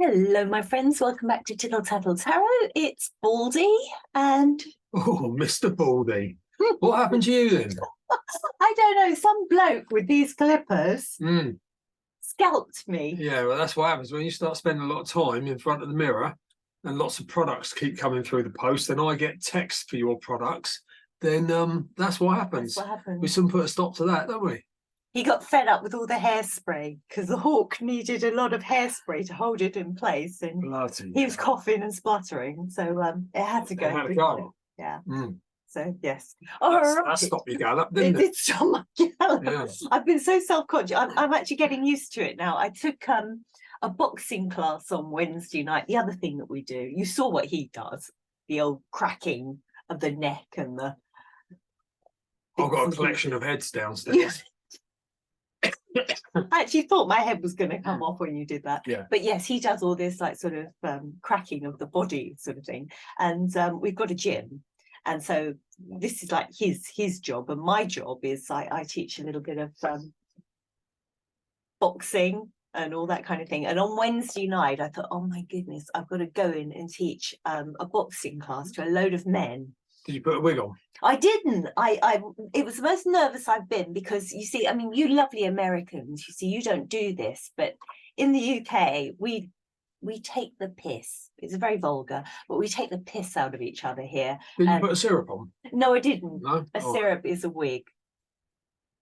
Hello, my friends. Welcome back to Tittle Tattle Tarot. It's Baldy, and Oh, Mr. Baldy. What happened to you then? I don't know, some bloke with these clippers scalped me. Yeah, well, that's what happens when you start spending a lot of time in front of the mirror and lots of products keep coming through the post, and I get texts for your products, then that's what happens. That's what happened. We soon put a stop to that, don't we? He got fed up with all the hairspray because the hawk needed a lot of hairspray to hold it in place, and Bloody he was coughing and spluttering, so it had to go. It had to go. Yeah. Mm. So yes. That stopped your gallop, didn't it? It did stop my gallop. Yeah. I've been so self-conscious. I'm actually getting used to it now. I took a boxing class on Wednesday night. The other thing that we do, you saw what he does, the old cracking of the neck and the. I've got a collection of heads downstairs. I actually thought my head was going to come off when you did that. Yeah. But yes, he does all this like sort of cracking of the body sort of thing. And we've got a gym. And so this is like his job, and my job is I teach a little bit of boxing and all that kind of thing. And on Wednesday night, I thought, oh my goodness, I've got to go in and teach a boxing class to a load of men. Did you put a wig on? I didn't. It was the most nervous I've been because, you see, I mean, you lovely Americans, you see, you don't do this, but in the UK, we take the piss. It's very vulgar, but we take the piss out of each other here. Did you put a syrup on? No, I didn't. No? A syrup is a wig.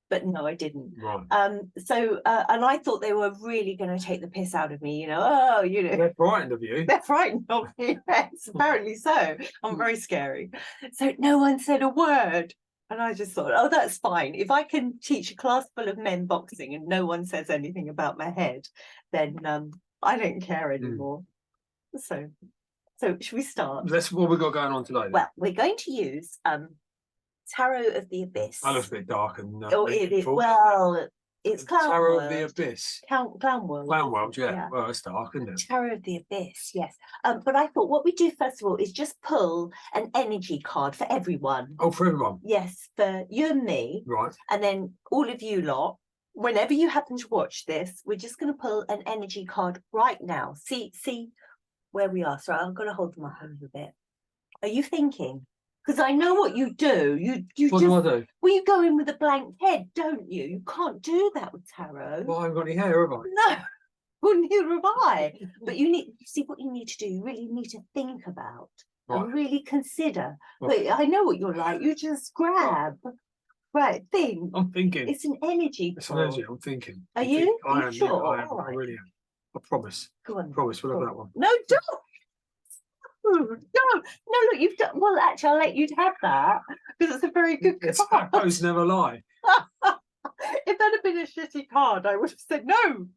But no, I didn't. Right. And I thought they were really going to take the piss out of me, They're frightened of you. They're frightened of me, yes, apparently so. I'm very scary. So no one said a word. And I just thought, oh, that's fine. If I can teach a class full of men boxing and no one says anything about my head, then I don't care anymore. So should we start? That's what we've got going on today. Well, we're going to use Tarot of the Abyss. I look a bit dark and it is. Well, it's Clown Tarot World. of the Abyss. Clown World. Clown World, yeah. Well, it's dark, isn't it? Tarot of the Abyss, yes. But I thought what we do first of all is just pull an energy card for everyone. Oh, for everyone? Yes, for you and me. Right. And then all of you lot, whenever you happen to watch this, we're just going to pull an energy card right now. See where we are. Sorry, I'm going to hold them up a little bit. Are you thinking? Because I know what you do. You what just, do I do? Well, you go in with a blank head, don't you? You can't do that with tarot. Well, I haven't got any hair, have I? No, well, neither have I. But you see what you need to do. You really need to think about and really consider. Right. But I know what you're like. You just grab. Right, think. I'm thinking. It's an energy. It's an energy. I'm thinking. Are you? I am. Sure? Yeah, I am. I really am. I promise. Go on. I promise. We'll have that one. No, don't. No, look, you've done well. Actually, I'll let you have that because it's a very good card. Tarots never lie. If that had been a shitty card, I would have said no.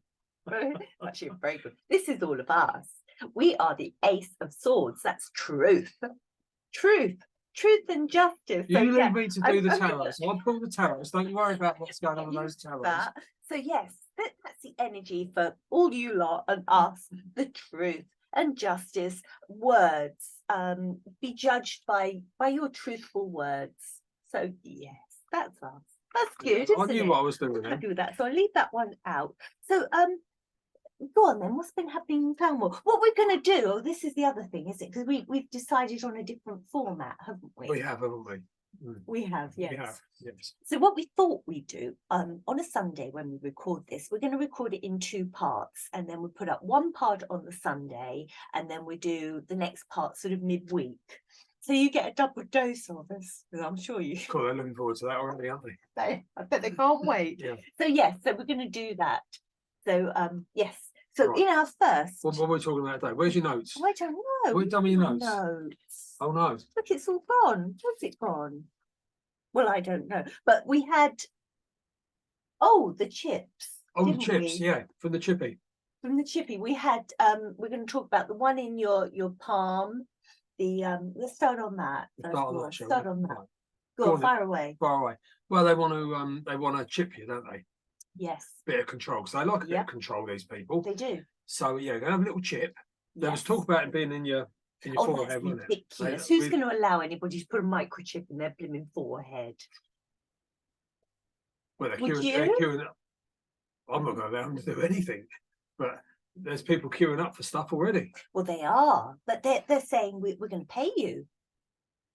Actually, very good. This is all of us. We are the Ace of Swords. That's truth, and justice. You leave me to do the tarots. So I'll pull the tarots. Don't you worry about what's going on with those tarots. So yes, that's the energy for all you lot and us. The truth and justice, words, be judged by your truthful words. So yes, that's us. That's good, isn't it? I knew what I was doing. Happy with that. So I'll leave that one out. So go on then. What's been happening in Clown World? What we're going to do? Oh, this is the other thing, is it? Because we've decided on a different format, haven't we? We have, haven't we? We have, yes. We have, yes. So what we thought we'd do on a Sunday when we record this, we're going to record it in 2 parts, and then we put up one part on the Sunday, and then we do the next part sort of midweek. So you get a double dose of us, because I'm sure you. Cool, they're looking forward to that already, aren't they? I bet they can't wait. Yeah. So yes, so we're going to do that. So yes. So in our first. What are we talking about today? Where's your notes? I don't know. What have you done with your notes? Notes. Oh no. Look, it's all gone. Where's it gone? Well, I don't know. But we had the chips. Oh, the chips, yeah, from the chippy. From the chippy. We had we're going to talk about the one in your palm. The let's start on that. Start on that. Go on, fire away. Fire away. Well, they want to chip you, don't they? Yes. Bit of control. So they like a bit of control, these people. They do. So yeah, they're gonna have a little chip. There was talk about it being in your forehead, wasn't it? Ridiculous. Who's going to allow anybody to put a microchip in their blooming forehead? Well, they're queuing up. I'm not going to allow them to do anything. But there's people queuing up for stuff already. Well, they are, but they're saying we're going to pay you.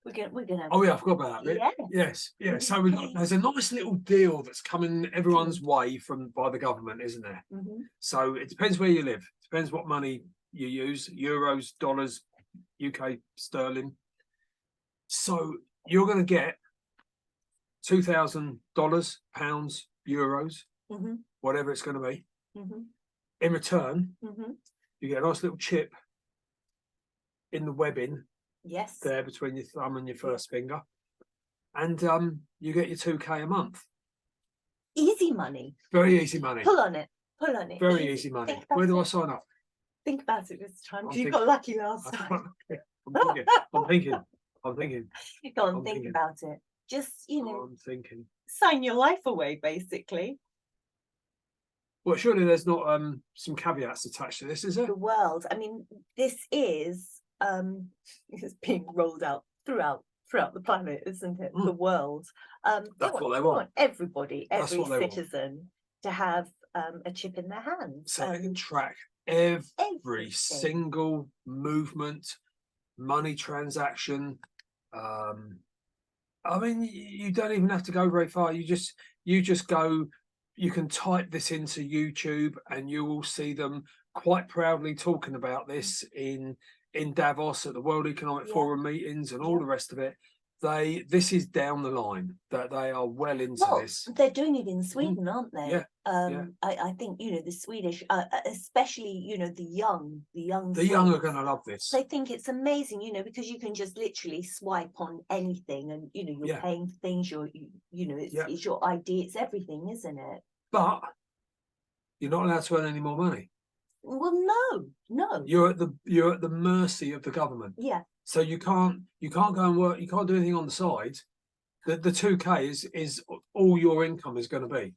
We're gonna. Oh yeah, I forgot about that bit. Yes. Yes. So there's a nice little deal that's coming everyone's way by the government, isn't there? Mm-hmm. So it depends where you live. Depends what money you use: euros, dollars, UK sterling. So you're going to get $2,000, pounds, euros, Mm-hmm. whatever it's going to be. Mm-hmm. In return, Mm-hmm. you get a nice little chip in the webbing Yes. there between your thumb and your first finger, and you get your 2K a month. Easy money. Very easy money. Pull on it. Pull on it. Very easy money. Where do I sign up? Think about it this time. I'm You got lucky last time. I'm thinking. Go on, think about it. Just, I'm thinking. sign your life away, basically. Well, surely there's not some caveats attached to this, is there? The world. I mean, this is it's being rolled out throughout the planet, isn't it? The world. That's what they want. Everybody, That's every what they citizen to have a chip in their hands. So they can track every single movement, money transaction. I mean, you don't even have to go very far. You just go. You can type this into YouTube, and you will see them quite proudly talking about this in Davos at the World Economic Forum meetings and all the rest of it. This is down the line that they are well into this. They're doing it in Sweden, aren't they? Yeah. I think the Swedish, especially the young are going to love this. They think it's amazing, because you can just literally swipe on anything, and you're paying for things. It's your ID, it's everything, isn't it? But you're not allowed to earn any more money. Well, no. You're at the mercy of the government. Yeah. So you can't go and work. You can't do anything on the side. The 2K is all your income is going to be.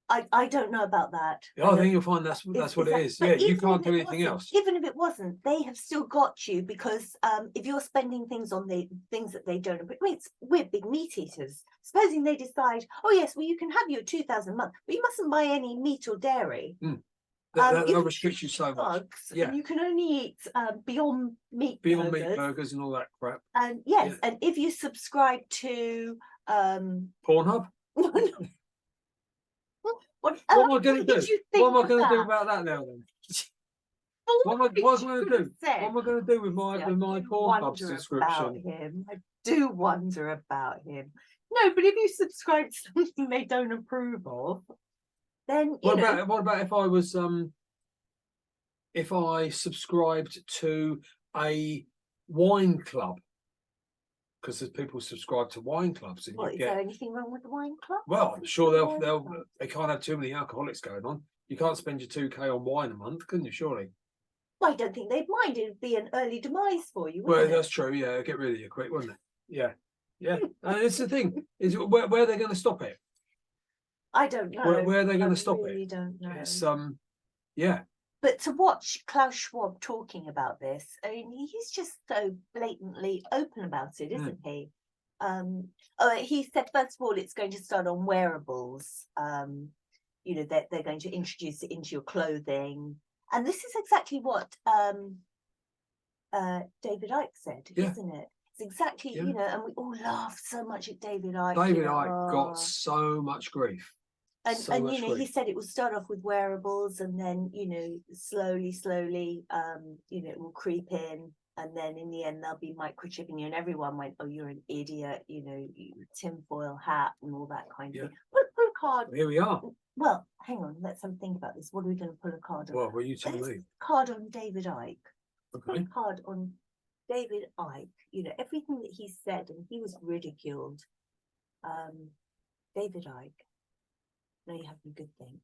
I don't know about that. Yeah, I think you'll find that's what it is. Yeah, you can't do anything else. Even if it wasn't, they have still got you, because if you're spending things on the things that they don't, I mean, we're big meat eaters. Supposing they decide, oh yes, well you can have your 2,000 a month, but you mustn't buy any meat or dairy. They'll restrict you so much. Yeah, and you can only eat Beyond Meat burgers and all that crap. And yes, and if you subscribe to Pornhub. What am I going to do? What am I going to do about that now then? What am I going to do? What am I going to do with my Pornhub subscription? I do wonder about him. No, but if you subscribe to something they don't approve of, then what about if I subscribed to a wine club? Because there's people subscribe to wine clubs, and is there anything wrong with the wine club? Well, I'm sure they can't have too many alcoholics going on. You can't spend your 2K on wine a month, can you? Surely. Well, I don't think they'd mind. It'd be an early demise for you. Well, that's true. Yeah, get rid of you quick, wouldn't it? Yeah. And it's the thing is where are they going to stop it? I don't know. Where are they going to stop it? I really don't know. It's yeah. But to watch Klaus Schwab talking about this, I mean, he's just so blatantly open about it, isn't he? He said, first of all, it's going to start on wearables. They're going to introduce it into your clothing. And this is exactly what David Icke said, isn't it? It's exactly, and we all laughed so much at David Icke. David Icke got so much grief. And he said it will start off with wearables, and then slowly it will creep in, and then in the end they'll be microchipping you, and everyone went, oh, you're an idiot, tinfoil hat and all that kind of thing. Pull a card. Here we are. Well, hang on, let's have a think about this. What are we going to pull a card on? Well, were you telling me? Card on David Icke. Okay. Pull a card on David Icke. Everything that he said, and he was ridiculed. David Icke. No, you have a good thing.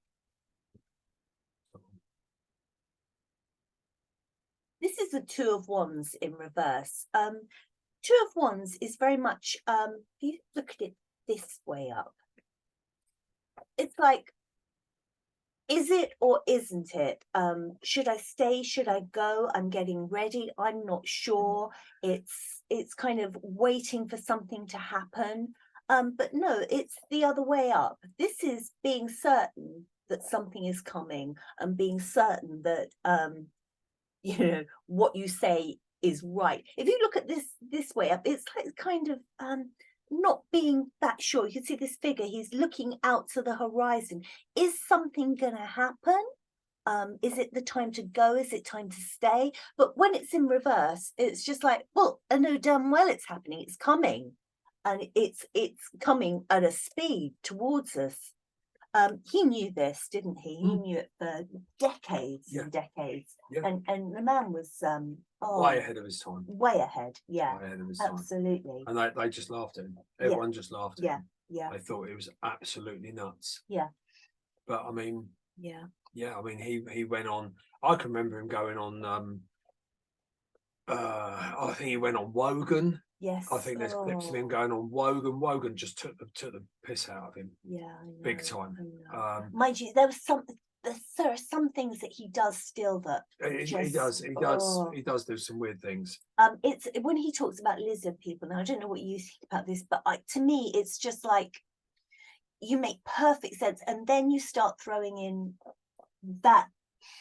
This is the Two of Wands in reverse. Two of Wands is very much, if you look at it this way up, it's like, is it or isn't it? Should I stay? Should I go? I'm getting ready. I'm not sure. It's kind of waiting for something to happen. But no, it's the other way up. This is being certain that something is coming and being certain that you know what you say is right. If you look at this way up, it's like kind of not being that sure. You can see this figure, he's looking out to the horizon. Is something gonna happen? Is it the time to go? Is it time to stay? But when it's in reverse, it's just like, well, I know damn well it's happening, it's coming, and it's coming at a speed towards us. He knew this, didn't he? He knew it for decades and decades. And the man was way ahead of his time. Way ahead, yeah. Way ahead of his absolutely. Time. And they just laughed at him. Everyone just laughed at him. Yeah. They thought it was absolutely nuts. Yeah. But I mean, yeah. I mean, he went on. I can remember him going on. I think he went on Wogan. Yes. I think there's clips of him going on Wogan. Wogan just took the piss out of him. Yeah, I know, big time. Mind you, there are some things that he does still that he does do some weird things. It's when he talks about lizard people. Now I don't know what you think about this, but to me, it's just like you make perfect sense, and then you start throwing in that,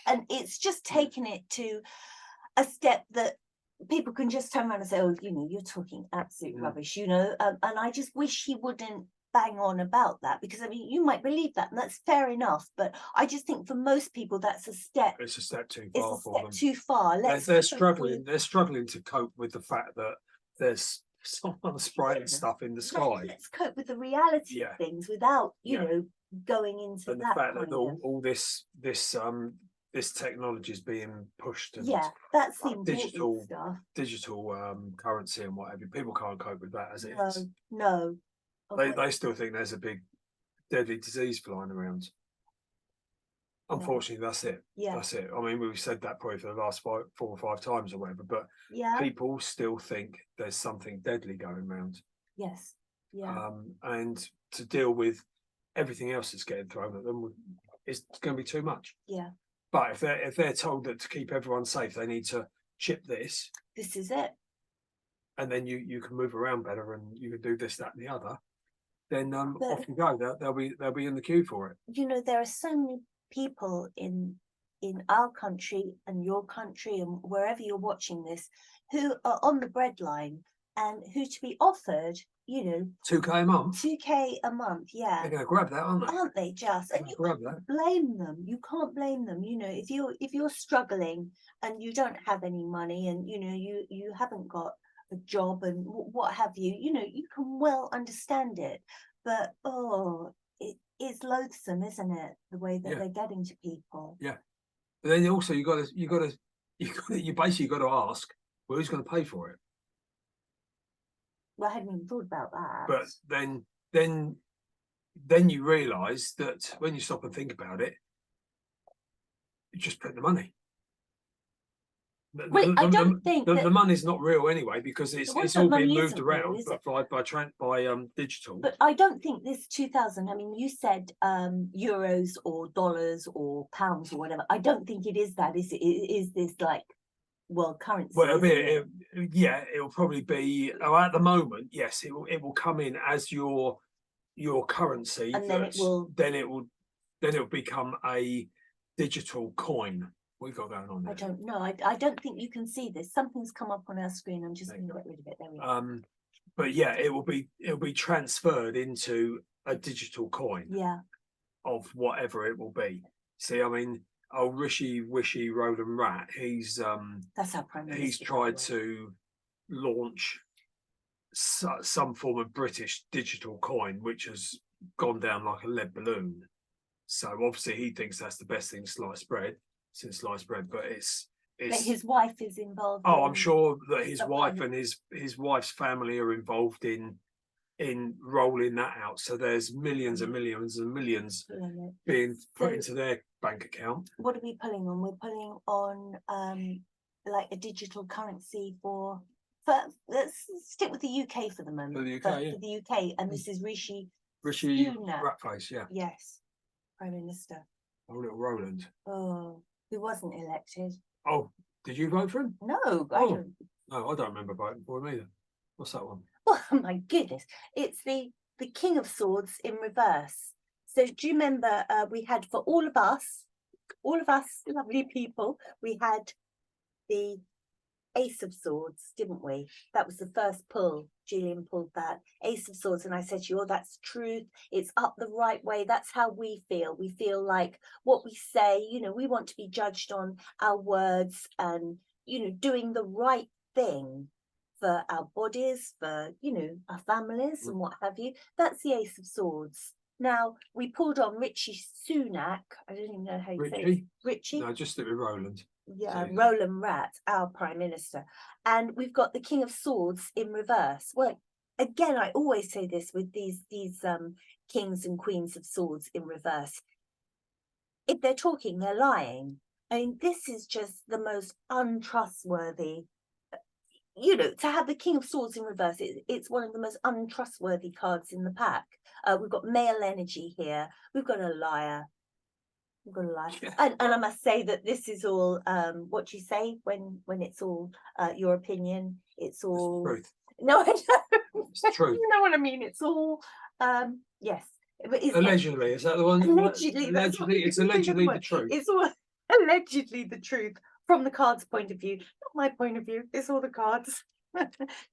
and it's just taking it to a step that people can just turn around and say, oh, you know, you're talking absolute rubbish, you know, and I just wish he wouldn't bang on about that, because I mean, you might believe that, and that's fair enough, but I just think for most people that's a step. It's a step too far for them. Too far. They're struggling. They're struggling to cope with the fact that there's someone spraying stuff in the sky. Let's cope with the reality of things without, you know, going into and that. The fact that all this technology is being pushed, and that's the digital stuff, digital currency and whatever. People can't cope with that as it is. No. They still think there's a big deadly disease flying around. Unfortunately, that's it. That's it. I mean, we've said that probably for the last 4 or 5 times or whatever, but people still think there's something deadly going around. Yes. And to deal with everything else that's getting thrown at them, it's going to be too much. But if they're told that to keep everyone safe, they need to chip this. This is it. And then you can move around better, and you can do this, that, and the other. Then off you go. They'll be in the queue for it. You know, there are so many people in our country and your country and wherever you're watching this who are on the breadline, and who to be offered, you know, 2K a month. 2K a month, They're going to grab that, aren't they? Just, and you can't blame them. You can't blame them. You know, if you're struggling and you don't have any money, and you know you haven't got a job and what have you, you know, you can well understand it. But it is loathsome, isn't it? The way that they're getting to people. Yeah, but then also you basically got to ask, well, who's going to pay for it? Well, I hadn't even thought about that. But then you realise that when you stop and think about it, you just print the money. I don't think the money's not real anyway, because it's all being moved around by digital. But I don't think this 2000. I mean, you said euros or dollars or pounds or whatever. I don't think it is that. Is this like world currency? Well, it'll probably be. At the moment, yes, it will come in as your currency, and then it will become a digital coin. What you got going on there? I don't know. I don't think you can see this. Something's come up on our screen. I'm just going to get rid of it. There we go. But yeah, it'll be transferred into a digital coin. Yeah. Of whatever it will be. See, I mean, Rishi Wishy Roland Rat. That's our prime minister. He's tried to launch some form of British digital coin, which has gone down like a lead balloon. So obviously he thinks that's the best thing since sliced bread, but it's but his wife is involved. I'm sure that his wife and his wife's family are involved in rolling that out. So there's millions and millions and millions being put into their bank account. What are we pulling on? We're pulling on like a digital currency for let's stick with the UK for the moment. For the UK, for the UK, and this is Rishi Ratface, Yes, Prime Minister. Oh, little Roland. Oh, who wasn't elected. Oh, did you vote for him? No, I don't. No, I don't remember voting for him either. What's that one? Oh my goodness, it's the King of Swords in reverse. So do you remember we had for all of us lovely people, we had the Ace of Swords, didn't we? That was the first pull. Julian pulled that Ace of Swords, and I said to you, oh, that's truth. It's up the right way. That's how we feel. We feel like what we say, you know, we want to be judged on our words and, you know, doing the right thing for our bodies, for, you know, our families and what have you. That's the Ace of Swords. Now, we pulled on Richie Sunak. I don't even know how you say it. Richie? No, just stick with Roland. Yeah, Roland Rat, our Prime Minister. And we've got the King of Swords in reverse. Well, again, I always say this with these kings and queens of swords in reverse. If they're talking, they're lying. I mean, this is just the most untrustworthy. You know, to have the King of Swords in reverse, it's one of the most untrustworthy cards in the pack. We've got male energy here. We've got a liar. We've got a liar. Yeah. And I must say that this is all, what do you say when it's all your opinion? It's all... Truth. No, I don't. It's true. You know what I mean? It's all, yes. Allegedly, is that the one? Allegedly. It's allegedly the truth. It's all allegedly the truth from the cards' point of view. Not my point of view. It's all the cards.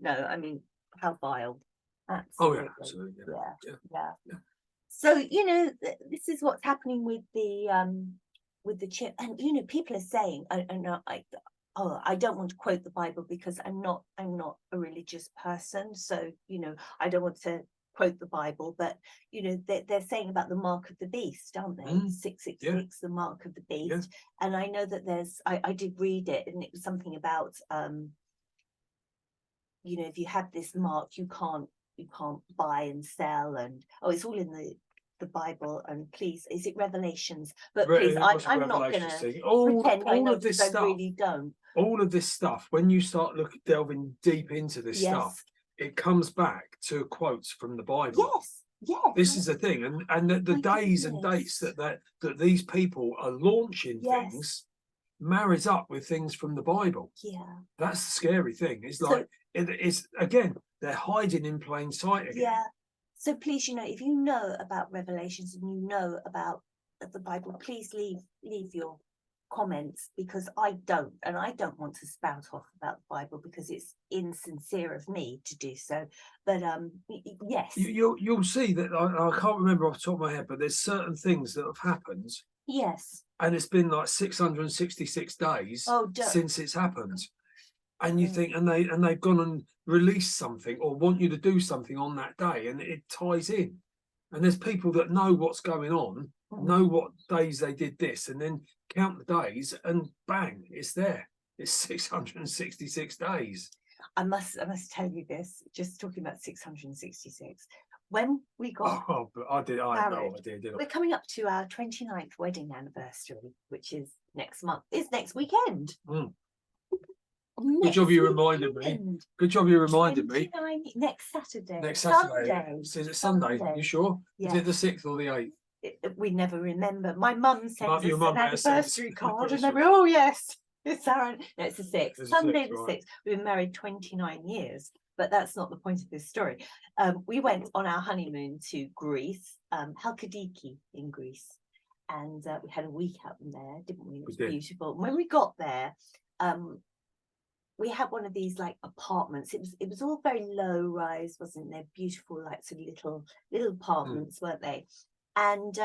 No, I mean, how vile. Absolutely. Oh, yeah, absolutely. Yeah. So, you know, this is what's happening with the chip. And, you know, people are saying, I don't want to quote the Bible because I'm not a religious person. So, you know, I don't want to quote the Bible, but, you know, they're saying about the mark of the beast, aren't they? 666, the mark of the beast. Yeah. And I know that I did read it, and it was something about, you know, if you have this mark, you can't buy and sell, and it's all in the Bible. And please, is it Revelations? But please, I'm not going to pretend I know, because I really don't. All of this stuff, when you start delving deep into this stuff, it comes back to quotes from the Bible. Yes. This is the thing, and the days and dates that these people are launching things marries up with things from the Bible. Yeah, that's the scary thing. It's like it's again, they're hiding in plain sight again. Yeah. So please, you know, if you know about Revelations and you know about the Bible, please leave your comments, because I don't, and I don't want to spout off about the Bible because it's insincere of me to do so. But yes, you'll see that I can't remember off the top of my head, but there's certain things that have happened. Yes. And it's been like 666 days since it's happened. And you think, and they've gone and released something or want you to do something on that day, and it ties in. And there's people that know what's going on, know what days they did this, and then count the days, and bang, it's there. It's 666 days. I must tell you this, just talking about 666. When we got married, we're coming up to our 29th wedding anniversary, which is next month. It's next weekend. Good job you reminded me. Good job you reminded me. Next Saturday. Next Saturday. Is it Sunday? You sure? Yeah. Is it the 6th or the 8th? We never remember. My mum sent us an anniversary card, and they were, oh yes, it's our. No, it's the 6th. Sunday the 6th. We've been married 29 years, but that's not the point of this story. We went on our honeymoon to Greece, Halkidiki in Greece, and we had a week out in there, didn't we? It was beautiful. When we got there, we had one of these like apartments. It was all very low rise, wasn't there? Beautiful, like sort of little apartments, weren't they? And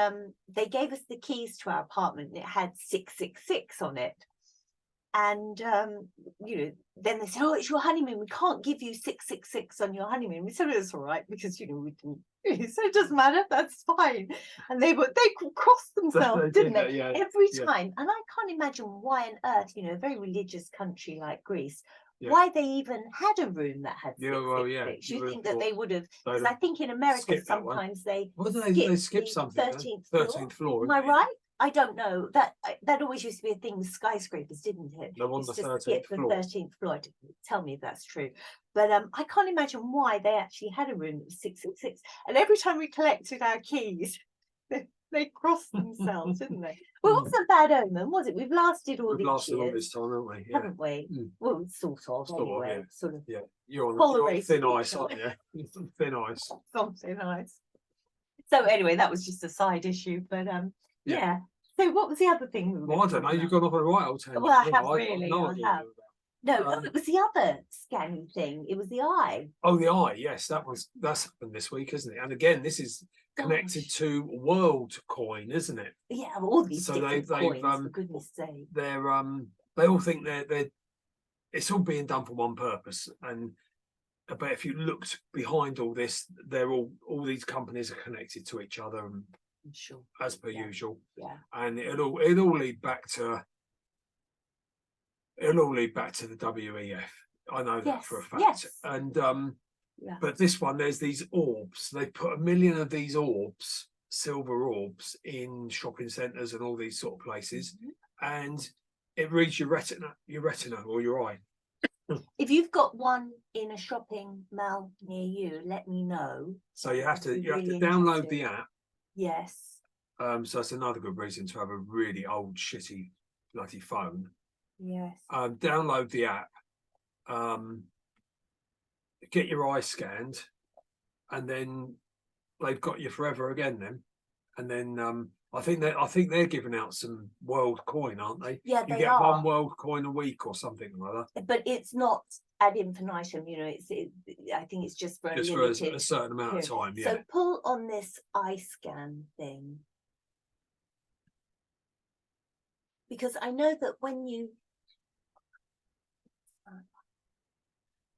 they gave us the keys to our apartment, and it had 666 on it. And you know, then they said, oh, it's your honeymoon, we can't give you 666 on your honeymoon. We said, it's all right, because, you know, we didn't, so it doesn't matter, that's fine. And they crossed themselves, didn't they? Yeah, every time. And I can't imagine why on earth, you know, a very religious country like Greece, why they even had a room that had 666. You think that they would have, because I think in America sometimes they skip something, 13th floor. Am I right? I don't know. That always used to be a thing with skyscrapers, didn't it? No, on the 13th floor. 13th floor. Tell me if that's true. But I can't imagine why they actually had a room that was 666. And every time we collected our keys, they crossed themselves, didn't they? Well, it wasn't a bad omen, was it? We've lasted all these years. We've lasted all this time, haven't we? Yeah. Haven't we? Well, sort of, anyway. Yeah. Sort of. Yeah. You're on thin ice, aren't you? Thin ice. On thin ice. So anyway, that was just a side issue, but yeah. So what was the other thing we were Well, I don't know. talking You've about? gone off on a right old tangent. Well, I You have know, I've got really, no I idea have. what No, about. it was the other scanning thing. It was the eye. Oh, the eye. Yes, that's happened this week, isn't it? And again, this is connected Gosh. to WorldCoin, isn't it? Yeah, all these So different they've coins, for goodness sake. they all think they're it's all being done for one purpose. And but if you looked behind all this, they're all these companies are connected to each other, and I'm sure. as per Yeah. usual. Yeah. And it'll all lead back to the WEF. I know that for a fact. Yes. And Yeah. but this one, there's these orbs. They put 1 million of these orbs, silver orbs, in shopping centres and all these sort of places, and it reads your retina or your eye. If you've got one in a shopping mall near you, let me know. So you have to Really download interested. the app. Yes. So that's another good reason to have a really old shitty bloody phone. Yes. Download the app. Get your eye scanned, and then they've got you forever again. Then, and then I think they're giving out some world coin, aren't they? Yeah, you they get are. 1 world coin a week or something or other. But it's not ad infinitum, you know. I think it's just for Just a for limited a certain amount period. of time. Yeah. So pull on this eye scan thing, because I know that when you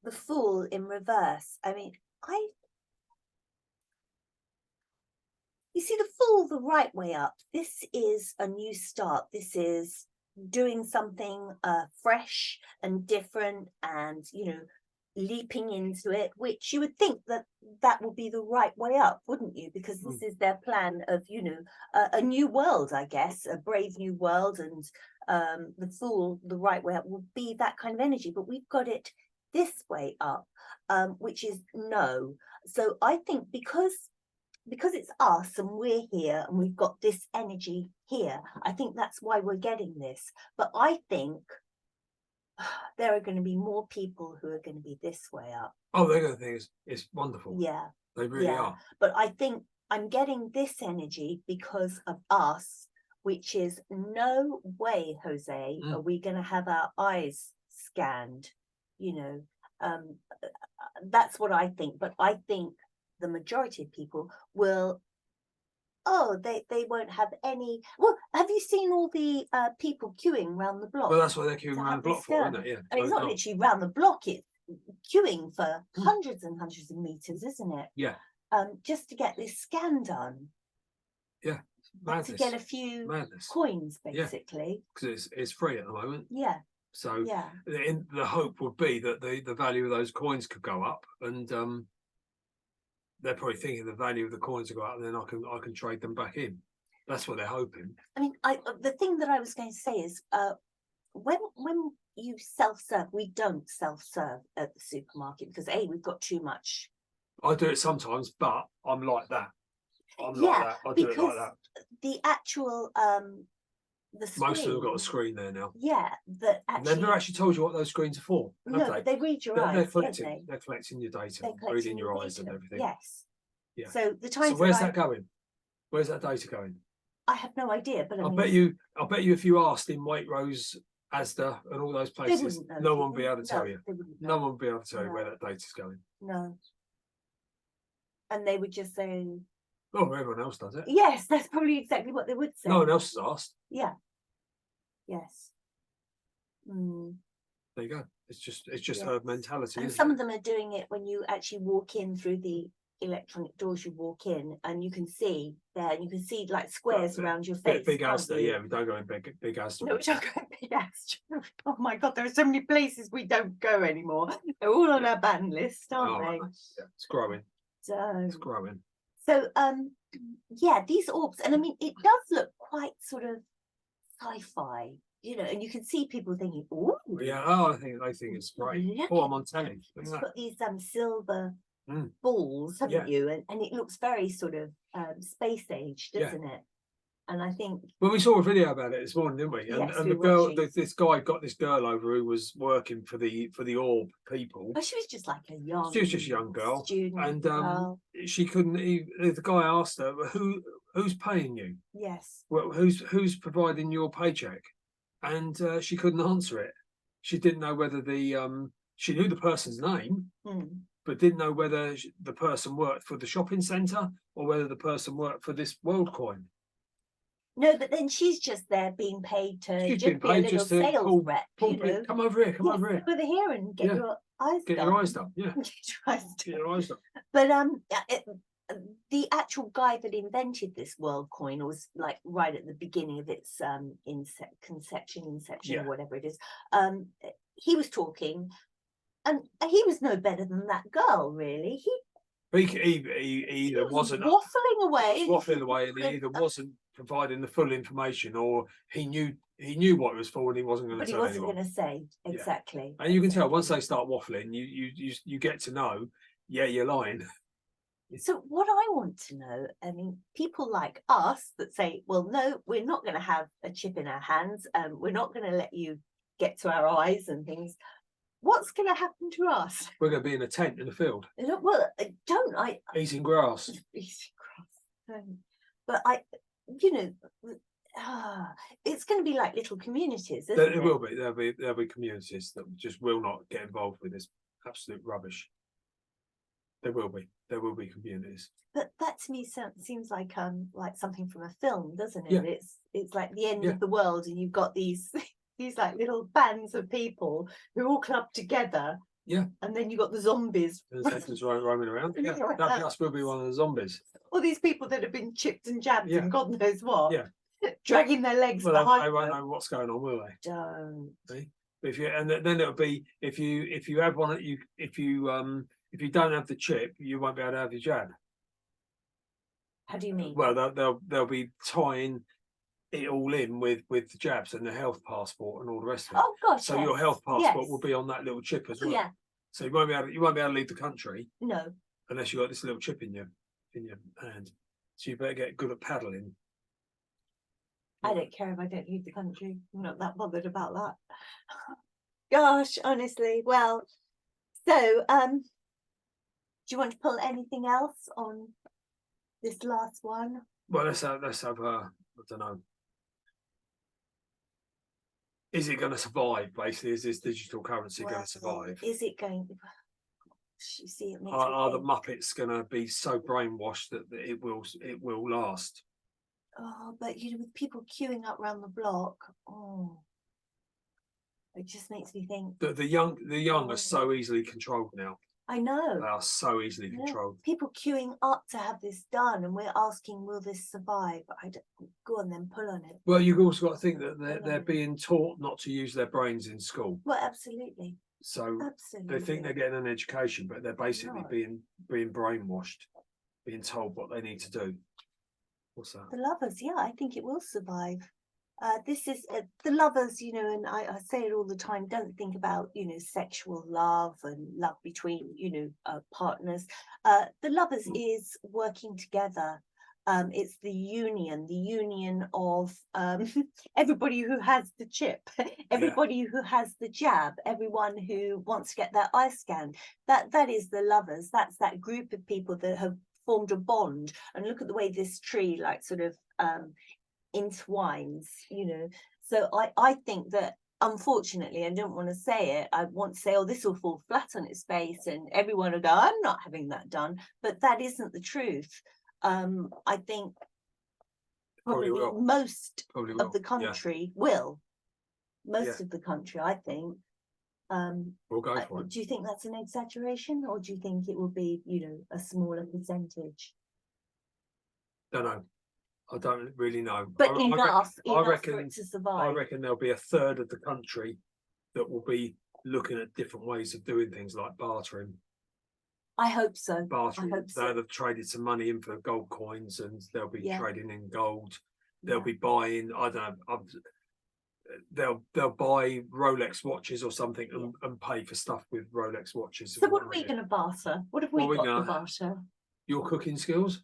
the Fool in reverse. I mean, you see the Fool the right way up. This is a new start. This is doing something fresh and different, and leaping into it, which you would think that would be the right way up, wouldn't you? Because this is their plan of a new world, I guess, a brave new world. And the Fool the right way up will be that kind of energy, but we've got it this way up, which is no. So I think because it's us and we're here and we've got this energy here, I think that's why we're getting this. But I think there are going to be more people who are going to be this way up. Oh, they're going to think it's wonderful. Yeah. They really are. But I think I'm getting this energy because of us, which is no way, Jose, are we going to have our eyes scanned? That's what I think. But I think the majority of people will, they won't have any. Well, have you seen all the people queuing around the block? Well, that's what they're queuing around the block for, isn't it? Yeah. I mean, it's not literally round the block, it's queuing for hundreds and hundreds of meters, isn't it? Yeah. Just to get this scan done. Yeah. Madness. To get a few coins, basically. Because it's free at the moment. Yeah. So the hope would be that the value of those coins could go up, and they're probably thinking the value of the coins will go up, and then I can trade them back in. That's what they're hoping. I mean, the thing that I was going to say is, when you self-serve, we don't self-serve at the supermarket because we've got too much. I do it sometimes, but I'm like that. I do it like that. The actual the screen, most of them have got a screen there now. Yeah, that actually. They've never actually told you what those screens are for. No, but they read your eyes. They're collecting your data, reading your eyes and everything. Yes. Yeah. So the times. So where's that going? Where's that data going? I have no idea, but I bet you if you asked in Waitrose, Asda, and all those places, no one would be able to tell you. No one would be able to tell you where that data's going. No. And they would just say, oh, everyone else does it. Yes, that's probably exactly what they would say. No one else has asked. Yeah. Yes. There you go. It's just herd mentality. And some of them are doing it when you actually walk in through the electronic doors. You walk in and you can see there, and you can see like squares around your face. Big Asda, yeah. We don't go in big Asda. No, we don't go in big Asda. Oh my God, there are so many places we don't go anymore. They're all on our ban list, aren't they? Yeah, it's growing. It's growing. So, yeah, these orbs, and I mean, it does look quite sort of sci-fi, and you can see people thinking, "Oh, yeah, I think it's great." Oh, I'm on telly. It's got these silver balls, haven't you? And it looks very sort of space age, doesn't it? And I think, Well, we saw a video about it this morning, didn't we? And yes, and we the were girl, watching. this guy got this girl over who was working for the Orb people. But she was just like a young, She was just a young girl, student and girl. she couldn't. The guy asked her, "Who's paying you? Yes. Well, who's providing your paycheck?" And she couldn't answer it. She didn't know whether she knew the person's name, but didn't know whether the person worked for the shopping centre or whether the person worked for this WorldCoin. No, but then she's just there being paid to She's just being be a paid little just to sales rep, you know. come over here, come over here. Over here and get Yeah. your eyes Get done. your eyes done, yeah. Get your eyes Get done. your eyes done. But the actual guy that invented this WorldCoin was like right at the beginning of its inception, Yeah. or whatever it is. He was talking, and he was no better than that girl, really. He either was wasn't waffling away. and he either wasn't providing the full information, or he knew what it was for and he wasn't going to But he tell wasn't anyone. going to say exactly. And you can tell once they start waffling, you get to know, yeah, you're lying. So what I want to know, I mean, people like us that say, well, no, we're not going to have a chip in our hands, we're not going to let you get to our eyes and things. What's going to happen to us? We're going to be in a tent in the field. Well, eating grass. Eating grass. But it's going to be like little communities, isn't it? It will be. There'll be communities that just will not get involved with this absolute rubbish. There will be communities. But that to me seems like something from a film, doesn't it? Yeah. It's like the end of the world, and you've got these these like little bands of people who all club together. Yeah. And then you got the zombies. The zombies roaming around. Yeah. That just will be one of the zombies. All these people that have been chipped and jabbed and God knows what. Yeah. Dragging their legs well, behind. They won't know what's going on, will they? Don't. See? If you then it'll be if you have one if you don't have the chip, you won't be able to have your jab. How do you mean? Well, they'll be tying it all in with the jabs and the health passport and all the rest of it. Oh gosh. So your health passport will be on that little chip as well. Yeah. So you won't be able to leave the country. No. Unless you got this little chip in your hand. So you better get good at paddling. I don't care if I don't leave the country. I'm not that bothered about that. Gosh, honestly. Well, so do you want to pull anything else on this last one? Well, let's have I don't know. Is it going to survive? Basically, is this digital currency going to survive? Is it going? You see, it makes are the Muppets going to be so brainwashed that it will last? Oh, but with people queuing up around the block, it just makes me think. The young are so easily controlled now. I know. They are so easily controlled. People queuing up to have this done, and we're asking, will this survive? I don't, go on then, pull on it. Well, you've also got to think that they're being taught not to use their brains in school. Well, absolutely. So absolutely. they think they're getting an education, but they're basically being brainwashed, being told what they need to do. What's that? The Lovers, yeah, I think it will survive. This is The Lovers, and I say it all the time, don't think about, sexual love and love between, partners. The Lovers is working together. It's the union of everybody who has the chip, everybody who has the jab, everyone who wants to get their eye scanned. That is the Lovers. That's that group of people that have formed a bond. And look at the way this tree sort of entwines, So I think that, unfortunately, I don't want to say it. I want to say, oh, this will fall flat on its face and everyone will go, I'm not having that done. But that isn't the truth. I think probably most of the country will. Most of the country, I think. We'll go for it. Do you think that's an exaggeration, or do you think it will be, a smaller percentage? Don't know. I don't really know. But enough for it to survive. I reckon there'll be a third of the country that will be looking at different ways of doing things like bartering. I hope so. Bartering. They'll have traded some money in for gold coins, and they'll be trading in gold. They'll be buying, I don't know, they'll buy Rolex watches or something and pay for stuff with Rolex watches. So what are we going to barter? What have we got to barter? Your cooking skills?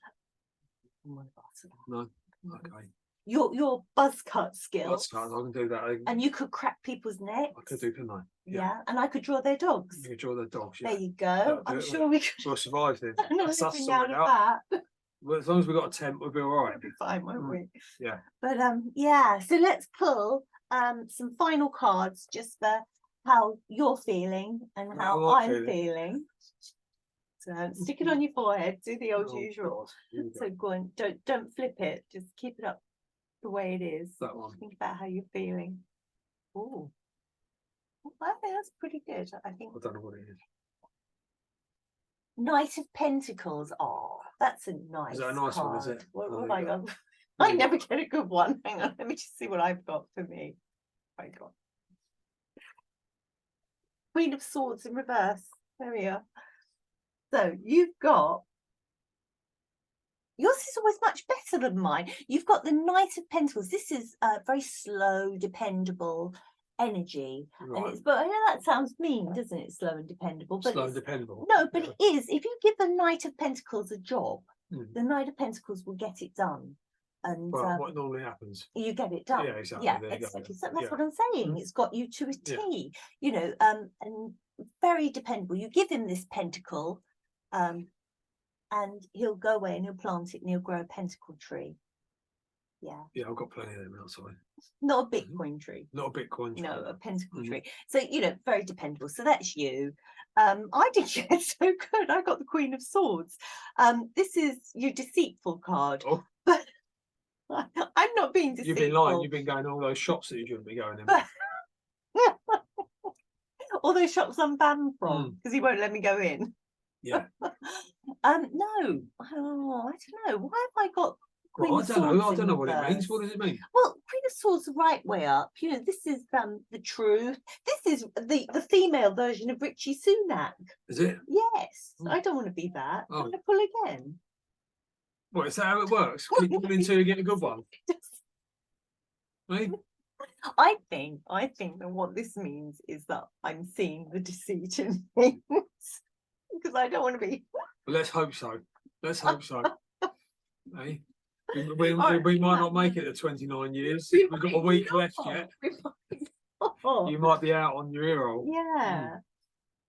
I want to barter that. No. Okay. your buzz cut skills. I can do that. And you could crack people's necks. I could do, couldn't I? Yeah. And I could draw their dogs. You could draw the dogs. There Yeah. you go. That'll do I'm it, sure we could. We'll survive then. That's us living out sorted of out. that. Well, as long as we've got a tent, we'll be all right. We'll be fine, won't we? Yeah. But yeah. So let's pull some final cards just for how you're feeling and how I'm feeling. So stick it on your forehead. Do the old usual. So go on. Don't flip it. Just keep it up the way it is. That one. Think about how you're feeling. Oh, I think that's pretty good. I think. I don't know what it is. Knight of Pentacles. Oh, that's a nice. Is that a nice card. one? Is it? What Oh, have there I you got? I never get a good one. Hang on, let me just see what I've got for me. I got Queen of Swords in reverse. There we are. So you've got. Yours is always much better than mine. You've got the Knight of Pentacles. This is very slow, dependable energy. Right. And it's, but I know that sounds mean, doesn't it? Slow and dependable. But Slow and dependable. no, but it is. If you give the Knight of Pentacles a job, Hmm. the Knight of Pentacles will get it done. And Well, what normally happens? you get it done. Yeah, exactly. Yeah, There you go. exactly. So that's Yeah. what I'm saying. Mhm. It's got you to a Yeah. T, you know, and very dependable. You give him this pentacle, and he'll go away and he'll plant it and he'll grow a pentacle tree. Yeah. Yeah, I've got plenty of them outside. Not a Bitcoin tree. Not a Bitcoin tree. No, a pentacle Mhm. tree. So, you know, very dependable. So that's you. I did get so good. I got the Queen of Swords. This is your deceitful card. Oh. But I'm not being deceitful. You've been lying. You've been going to all those shops that you shouldn't be going in. All those shops I'm banned from because he won't let me go in. Yeah. No. Oh, I don't know. Why have I got Queen Well, I of don't know. Swords I don't in know what it means. reverse? What does it mean? Well, Queen of Swords the right way up. You know, this is the truth. This is the female version of Richie Sunak. Is it? Yes, Hmm. I don't want to be that. Oh. I'm going to pull again. What, is that how it works? Keep pulling until you get a good one. Eh? I think that what this means is that I'm seeing the deceit in things because I don't want to be. Well, let's hope so. Let's hope so. Eh? We Right. might not make it to 29 years. We've got a week left yet. You might be out on your ear roll. Yeah.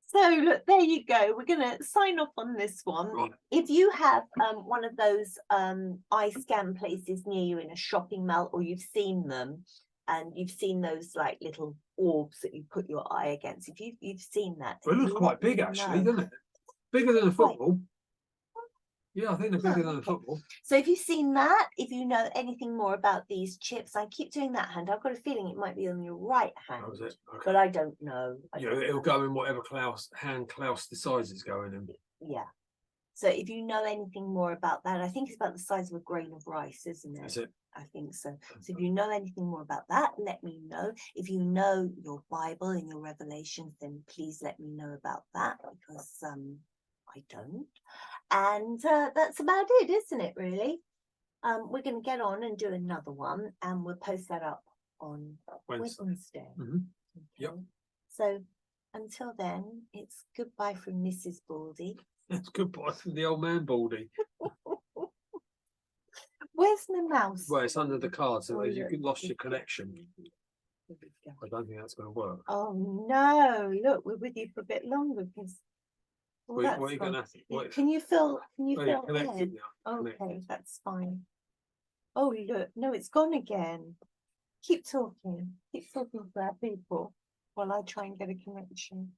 So look, there you go. We're going to sign off on this one. Right. If you have one of those eye scan places near you in a shopping mall, or you've seen them, and you've seen those like little orbs that you put your eye against, if you've seen that, Well, it looks quite big actually, doesn't it? Bigger than a football. Yeah, I think they're bigger than a football. So if you've seen that, if you know anything more about these chips, I keep doing that hand. I've got a feeling it might be on your right hand, That was it. Okay. but I don't know. It'll go in whatever hand Klaus decides it's going in. Yeah. So if you know anything more about that, I think it's about the size of a grain of rice, isn't it? Is it? I think so. So if you know anything more about that, let me know. If you know your Bible and your Revelations, then please let me know about that, because I don't. And that's about it, isn't it, really? We're going to get on and do another one, and we'll post that up on Wednesday. Mm-hmm. Yep. So until then, it's goodbye from Mrs. Baldy. It's goodbye from the old man Baldy. Where's my mouse? Well, it's under the card, so Oh, you look. lost your connection. I don't think that's going to work. Oh no! Look, we're with you for a bit longer because. What are you going to have to? Can you feel? Can you feel? Connected now. Okay, Connected. that's fine. Oh look, no, it's gone again. Keep talking. Keep talking to our people while I try and get a connection.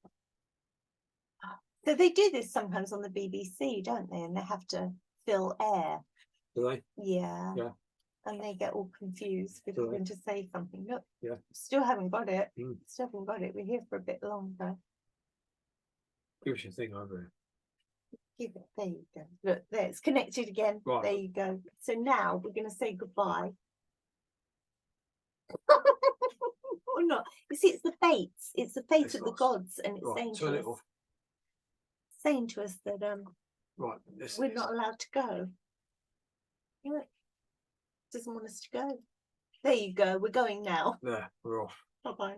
So they do this sometimes on the BBC, don't they? And they have to fill air. Do they? Yeah. Yeah. And they get all confused if Do we're they? going to say something. Look, Yeah. still haven't got it. Mm. Still haven't got it. We're here for a bit longer. Give us your thing over here. Give it. There you go. Look, there, it's connected again. Right. There you go. So now we're going to say goodbye. Or not. You see, it's the fates. It's the fate It's of the lost. gods, and it's Right, saying turn to it us, off. saying to us that Right. we're not allowed to go. Yeah. Doesn't want us to go. There you go. We're going now. There, we're off. Bye bye.